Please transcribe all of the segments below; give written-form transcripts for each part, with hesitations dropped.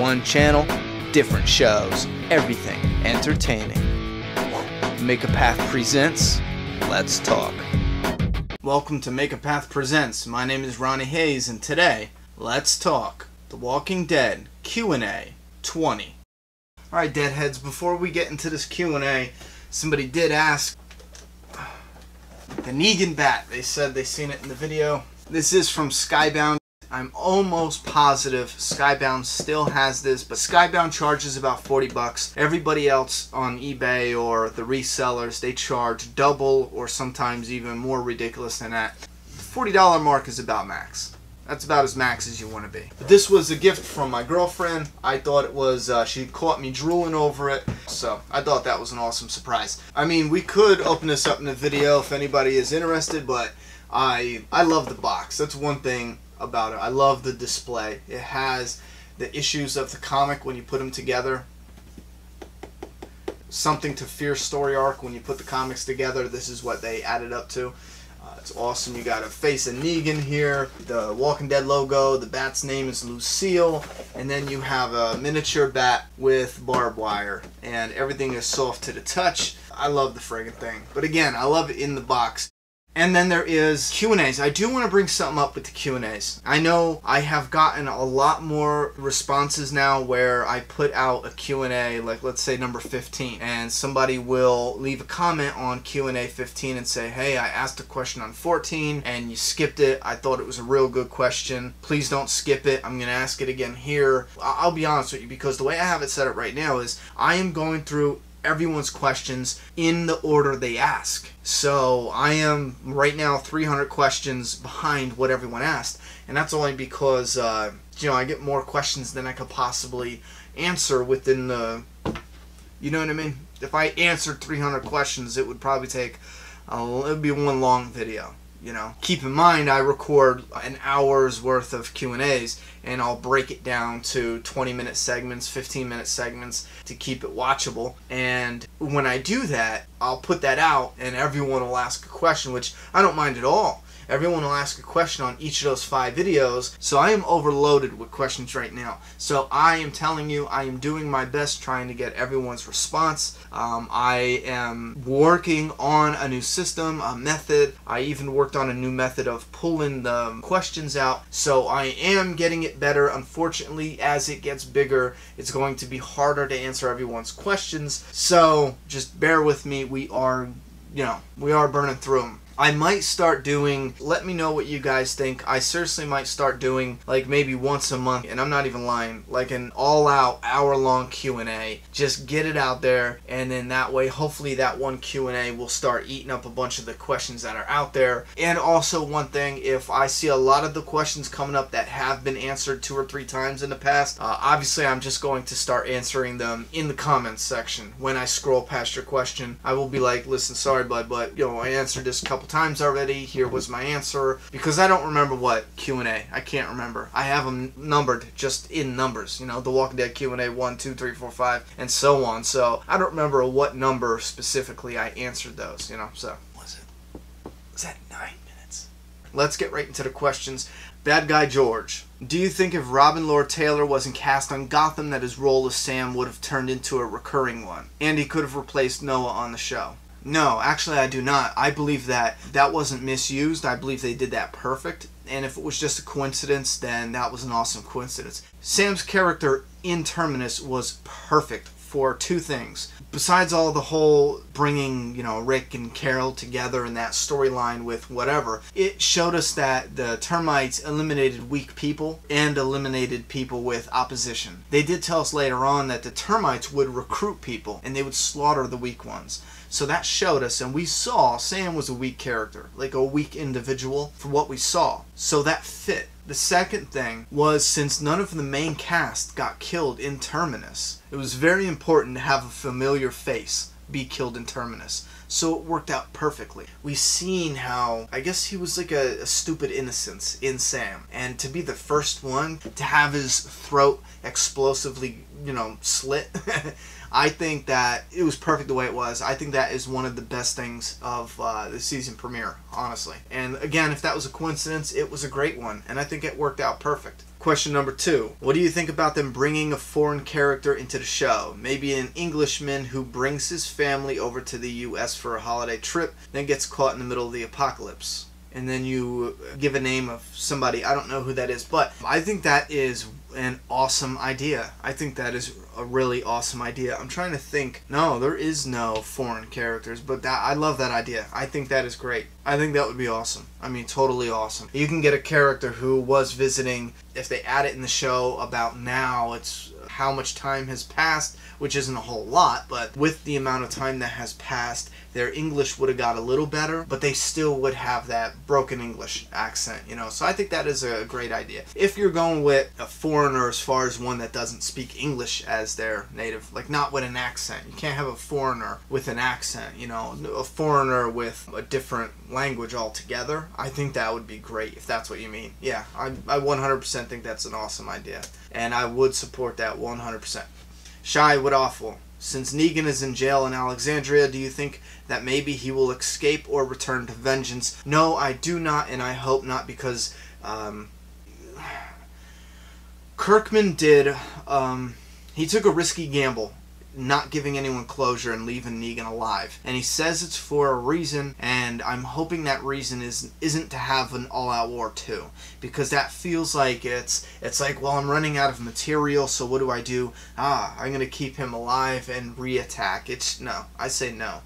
One channel, different shows, everything entertaining. Make a Path presents Let's Talk. Welcome to Make a Path Presents. My name is Ronnie Hayes, and today, let's talk The Walking Dead Q&A 20. Alright, Deadheads, before we get into this Q&A, somebody did ask the Negan bat. They said they seen it in the video. This is from Skybound. I'm almost positive Skybound still has this, but Skybound charges about 40 bucks. Everybody else on eBay or the resellers, they charge double or sometimes even more ridiculous than that. The $40 mark is about max. That's about as max as you want to be. But this was a gift from my girlfriend. I thought it was, she caught me drooling over it, so I thought that was an awesome surprise. I mean, we could open this up in a video if anybody is interested, but I love the box. That's one thing about it. I love the display. It has the issues of the comic when you put them together. Something to fear story arc when you put the comics together. This is what they added up to. It's awesome. You got a face of Negan here, the Walking Dead logo, the bat's name is Lucille, and then you have a miniature bat with barbed wire, and everything is soft to the touch. I love the friggin' thing. But again, I love it in the box. And then there is Q&As. I do want to bring something up with the Q&As. I know I have gotten a lot more responses now where I put out a Q&A, like let's say number 15, and somebody will leave a comment on Q&A 15 and say, hey, I asked a question on 14 and you skipped it. I thought it was a real good question. Please don't skip it. I'm going to ask it again here. I'll be honest with you, because the way I have it set up right now is I am going through everyone's questions in the order they ask. So I am right now 300 questions behind what everyone asked, and that's only because you know, I get more questions than I could possibly answer within the, you know what I mean? If I answered 300 questions, it would probably take it would be one long video. You know, keep in mind I record an hour's worth of Q&As, and I'll break it down to 20-minute segments, 15-minute segments to keep it watchable. And when I do that, I'll put that out and everyone will ask a question, which I don't mind at all. Everyone will ask a question on each of those 5 videos, so I am overloaded with questions right now. So I am telling you, I am doing my best trying to get everyone's response. I am working on a new system, a method. I even worked on a new method of pulling the questions out, so I am getting it better. Unfortunately, as it gets bigger, it's going to be harder to answer everyone's questions, so just bear with me. We are burning through them. I might start doing, let me know what you guys think. I seriously might start doing like maybe once a month, and I'm not even lying, like an all-out hour-long Q&A. Just get it out there, and then that way hopefully that one Q&A will start eating up a bunch of the questions that are out there. And also one thing, if I see a lot of the questions coming up that have been answered 2 or 3 times in the past, obviously I'm just going to start answering them in the comments section. When I scroll past your question, I will be like, listen, sorry bud, but you know, I answered this a couple times already. Here was my answer, because I don't remember what Q&A. I can't remember. I have them numbered just in numbers. You know, The Walking Dead Q&A 1, 2, 3, 4, 5, and so on. So I don't remember what number specifically I answered those. You know, so was that 9 minutes? Let's get right into the questions. Bad Guy George. Do you think if Robin Lord Taylor wasn't cast on Gotham that his role as Sam would have turned into a recurring one, and he could have replaced Noah on the show? No, actually I do not. I believe that wasn't misused. I believe they did that perfect. And if it was just a coincidence, then that was an awesome coincidence. Sam's character in Terminus was perfect for 2 things. Besides all the whole bringing, you know, Rick and Carol together in that storyline with whatever, it showed us that the termites eliminated weak people and eliminated people with opposition. They did tell us later on that the termites would recruit people and they would slaughter the weak ones. So that showed us, and we saw Sam was a weak character, like a weak individual for what we saw. So that fit. The second thing was, since none of the main cast got killed in Terminus, it was very important to have a familiar face be killed in Terminus. So it worked out perfectly. We've seen how, I guess he was like a stupid innocence in Sam. And to be the first one to have his throat explosively, you know, slit, I think that it was perfect the way it was. I think that is one of the best things of the season premiere, honestly. And again, if that was a coincidence, it was a great one. And I think it worked out perfect. Question number 2. What do you think about them bringing a foreign character into the show? Maybe an Englishman who brings his family over to the US for a holiday trip, then gets caught in the middle of the apocalypse. And then you give a name of somebody. I don't know who that is, but I think that is an awesome idea. I think that is a really awesome idea. I'm trying to think. No, there is no foreign characters, but I love that idea. I think that is great. I think that would be awesome. I mean, totally awesome. You can get a character who was visiting, if they add it in the show about now, it's how much time has passed, which isn't a whole lot, but with the amount of time that has passed, their English would have got a little better, but they still would have that broken English accent, you know. So I think that is a great idea. If you're going with a foreigner as far as one that doesn't speak English as their native, like not with an accent. You can't have a foreigner with an accent, you know, a foreigner with a different language altogether. I think that would be great if that's what you mean. Yeah, I 100% think that's an awesome idea, and I would support that 100%. Shy Would Awful. Since Negan is in jail in Alexandria, do you think that maybe he will escape or return to vengeance? No, I do not, and I hope not, because Kirkman did, he took a risky gamble, not giving anyone closure and leaving Negan alive. And he says it's for a reason, and I'm hoping that reason isn't to have an all-out war too, because that feels like it's like, well, I'm running out of material, so what do? I'm gonna keep him alive and re-attack. No, I say no.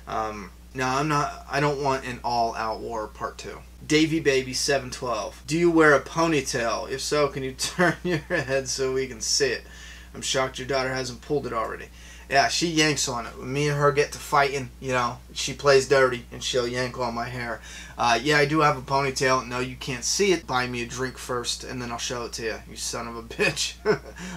No, I don't want an all-out war part 2. Davy Baby 712. Do you wear a ponytail? If so, can you turn your head so we can see it? I'm shocked your daughter hasn't pulled it already. Yeah, she yanks on it. When me and her get to fighting, you know, she plays dirty and she'll yank on my hair. Yeah, I do have a ponytail. No, you can't see it. Buy me a drink first and then I'll show it to you, you son of a bitch.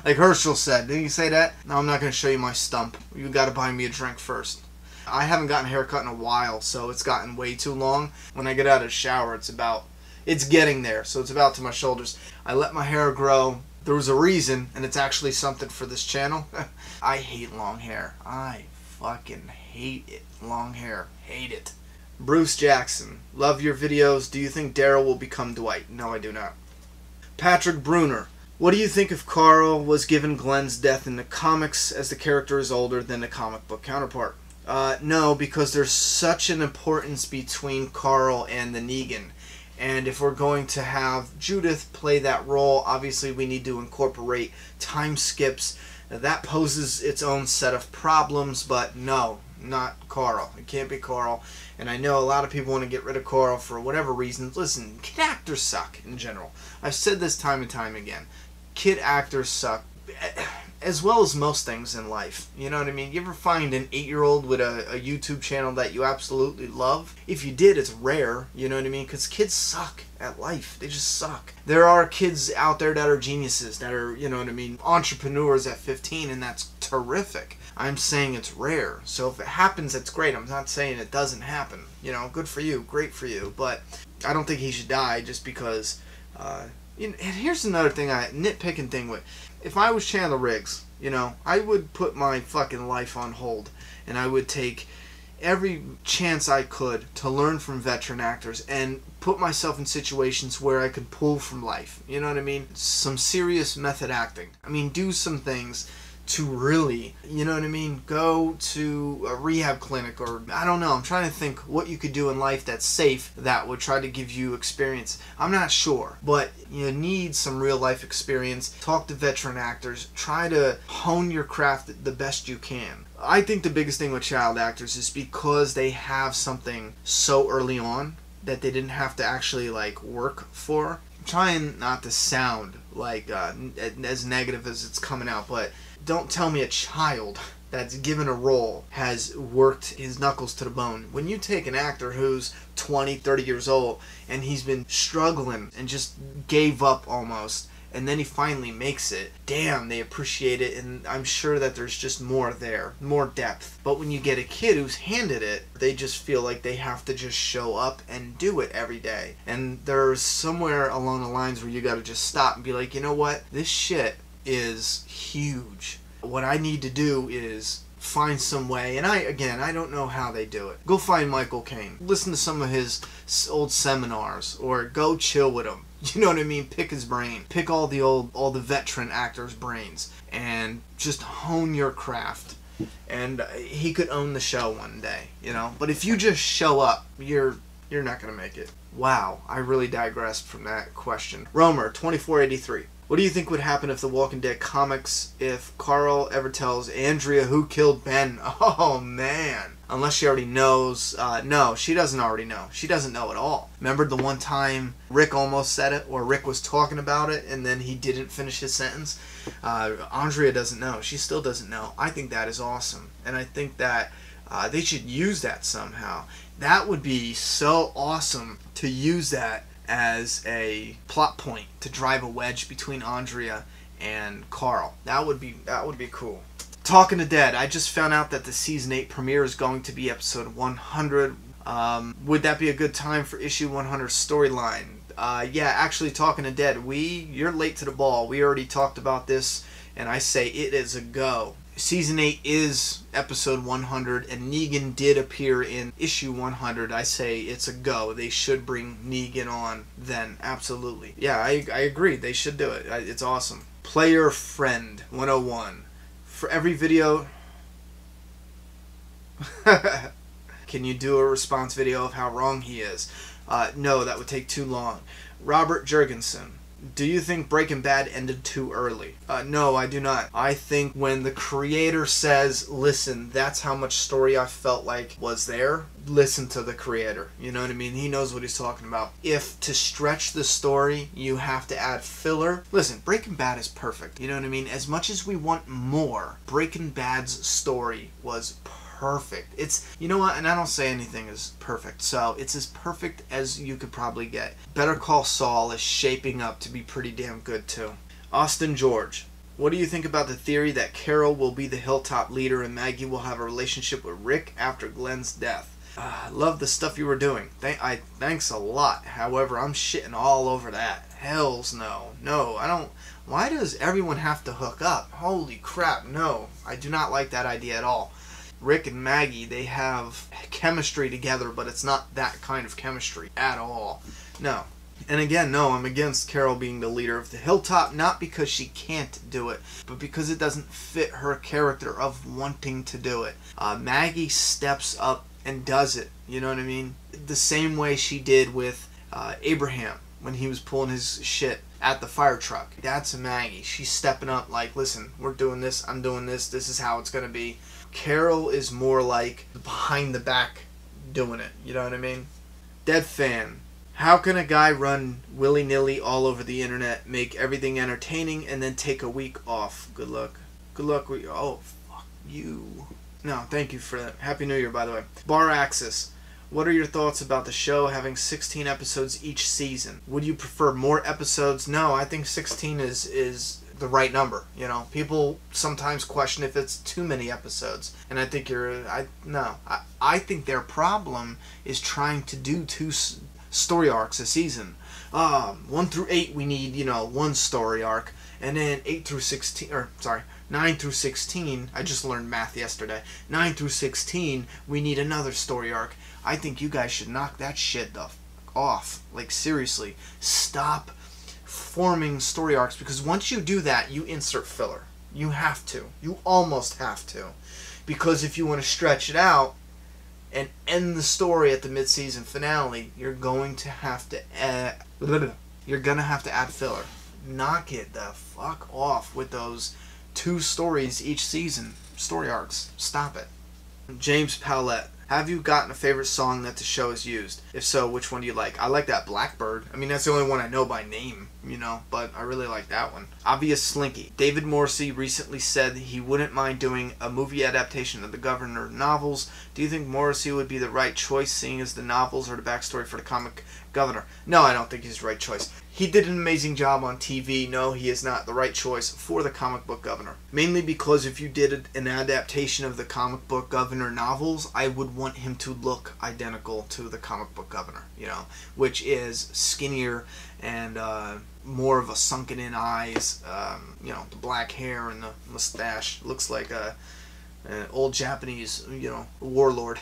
Like Herschel said. Didn't you say that? No, I'm not going to show you my stump. You got to buy me a drink first. I haven't gotten a haircut in a while, so it's gotten way too long. When I get out of the shower, it's getting there, so it's about to my shoulders. I let my hair grow. There was a reason, and it's actually something for this channel. I hate long hair. I fucking hate it. Long hair. Hate it. Bruce Jackson. Love your videos. Do you think Daryl will become Dwight? No, I do not. Patrick Bruner. What do you think if Carl was given Glenn's death in the comics, as the character is older than the comic book counterpart? No, because there's such an importance between Carl and the Negan. And if we're going to have Judith play that role, obviously we need to incorporate time skips. Now, that poses its own set of problems, but no, not Carl. It can't be Carl. And I know a lot of people want to get rid of Carl for whatever reasons. Listen, kid actors suck in general. I've said this time and time again. Kid actors suck. As well as most things in life. You know what I mean? You ever find an 8-year-old with a YouTube channel that you absolutely love? If you did, it's rare. You know what I mean? Because kids suck at life. They just suck. There are kids out there that are geniuses, that are, you know what I mean, entrepreneurs at 15, and that's terrific. I'm saying it's rare. So if it happens, it's great. I'm not saying it doesn't happen. You know, good for you. Great for you. But I don't think he should die just because... and here's another thing, nitpicking thing with... If I was Chandler Riggs, you know, I would put my fucking life on hold, and I would take every chance I could to learn from veteran actors and put myself in situations where I could pull from life. You know what I mean? Some serious method acting. I mean, do some things to really, you know what I mean, go to a rehab clinic, or I don't know, I'm trying to think what you could do in life that's safe that would try to give you experience. I'm not sure, but you need some real life experience. Talk to veteran actors, try to hone your craft the best you can. I think the biggest thing with child actors is because they have something so early on that they didn't have to actually like work for. I'm trying not to sound like as negative as it's coming out, but don't tell me a child that's given a role has worked his knuckles to the bone. When you take an actor who's 20, 30 years old and he's been struggling and just gave up almost, and then he finally makes it, damn, they appreciate it, and I'm sure that there's just more there, more depth. But when you get a kid who's handed it, they just feel like they have to just show up and do it every day. And there's somewhere along the lines where you gotta just stop and be like, you know what, this shit is huge. What I need to do is find some way, and I don't know how they do it. Go find Michael Caine. Listen to some of his old seminars, or go chill with him. You know what I mean? Pick his brain. Pick all the veteran actors' brains and just hone your craft. And he could own the show one day, you know? But if you just show up, you're not going to make it. Wow, I really digressed from that question. Romer, 2483. What do you think would happen if The Walking Dead comics, if Carl ever tells Andrea who killed Ben? Oh, man. Unless she already knows. No, she doesn't already know. She doesn't know at all. Remember the one time Rick almost said it, or Rick was talking about it, and then he didn't finish his sentence? Andrea doesn't know. She still doesn't know. I think that is awesome. And I think that they should use that somehow. That would be so awesome to use that as a plot point to drive a wedge between Andrea and Carl. That would be cool. Talking to Dead, I just found out that the season 8 premiere is going to be episode 100. Would that be a good time for issue 100 storyline? Yeah, actually, Talking to Dead, you're late to the ball. We already talked about this, and I say it is a go. Season 8 is episode 100, and Negan did appear in issue 100. I say it's a go. They should bring Negan on then, absolutely. Yeah, I agree. They should do it. It's awesome. Player Friend 101. For every video... Can you do a response video of how wrong he is? No, that would take too long. Robert Jurgensen. Do you think Breaking Bad ended too early? No, I do not. I think when the creator says, listen, that's how much story I felt like was there, listen to the creator. You know what I mean? He knows what he's talking about. If to stretch the story, you have to add filler, listen, Breaking Bad is perfect. You know what I mean? As much as we want more, Breaking Bad's story was perfect. It's, you know what, and I don't say anything is perfect, so it's as perfect as you could probably get. Better Call Saul is shaping up to be pretty damn good too. Austin George, what do you think about the theory that Carol will be the Hilltop leader and Maggie will have a relationship with Rick after Glenn's death? Love the stuff you were doing. Thanks a lot. However, I'm shitting all over that. Hells no. No, I don't. Why does everyone have to hook up? Holy crap, no. I do not like that idea at all. Rick and Maggie, they have chemistry together, but it's not that kind of chemistry at all. No. And again, no, I'm against Carol being the leader of the Hilltop, not because she can't do it, but because it doesn't fit her character of wanting to do it. Maggie steps up and does it, you know what I mean? The same way she did with Abraham when he was pulling his shit at the fire truck. That's Maggie. She's stepping up like, listen, we're doing this, I'm doing this is how it's going to be. Carol is more like behind the back doing it, you know what I mean? Dead Fan. How can a guy run willy-nilly all over the internet, make everything entertaining, and then take a week off? Good luck. Good luck with you. Oh, fuck you. No, thank you for that. Happy New Year, by the way. Bar Axis. What are your thoughts about the show having 16 episodes each season? Would you prefer more episodes? No, I think 16 is the right number, you know. People sometimes question if it's too many episodes, and I think I think their problem is trying to do 2 story arcs a season. 1 through 8 we need, you know, 1 story arc, and then 9 through 16, I just learned math yesterday, 9 through 16 we need another story arc. I think you guys should knock that shit off. Like, seriously, stop forming story arcs, because once you do that, you insert filler. You have to. You almost have to. Because if you want to stretch it out and end the story at the mid-season finale, you're going to have to add filler. Knock it the fuck off with those 2 stories each season. Story arcs. Stop it. James Powlett. Have you gotten a favorite song that the show has used? If so, which one do you like? I like that Blackbird. I mean, that's the only one I know by name, you know, but I really like that one. Obvious Slinky. David Morrissey recently said he wouldn't mind doing a movie adaptation of the Governor novels. Do you think Morrissey would be the right choice, seeing as the novels are the backstory for the comic Governor? No, I don't think he's the right choice. He did an amazing job on TV. No, he is not the right choice for the comic book Governor. Mainly because if you did an adaptation of the comic book Governor novels, I would want him to look identical to the comic book Governor, you know, which is skinnier and more of a sunken in eyes, you know, the black hair and the mustache. Looks like an old Japanese, you know, warlord.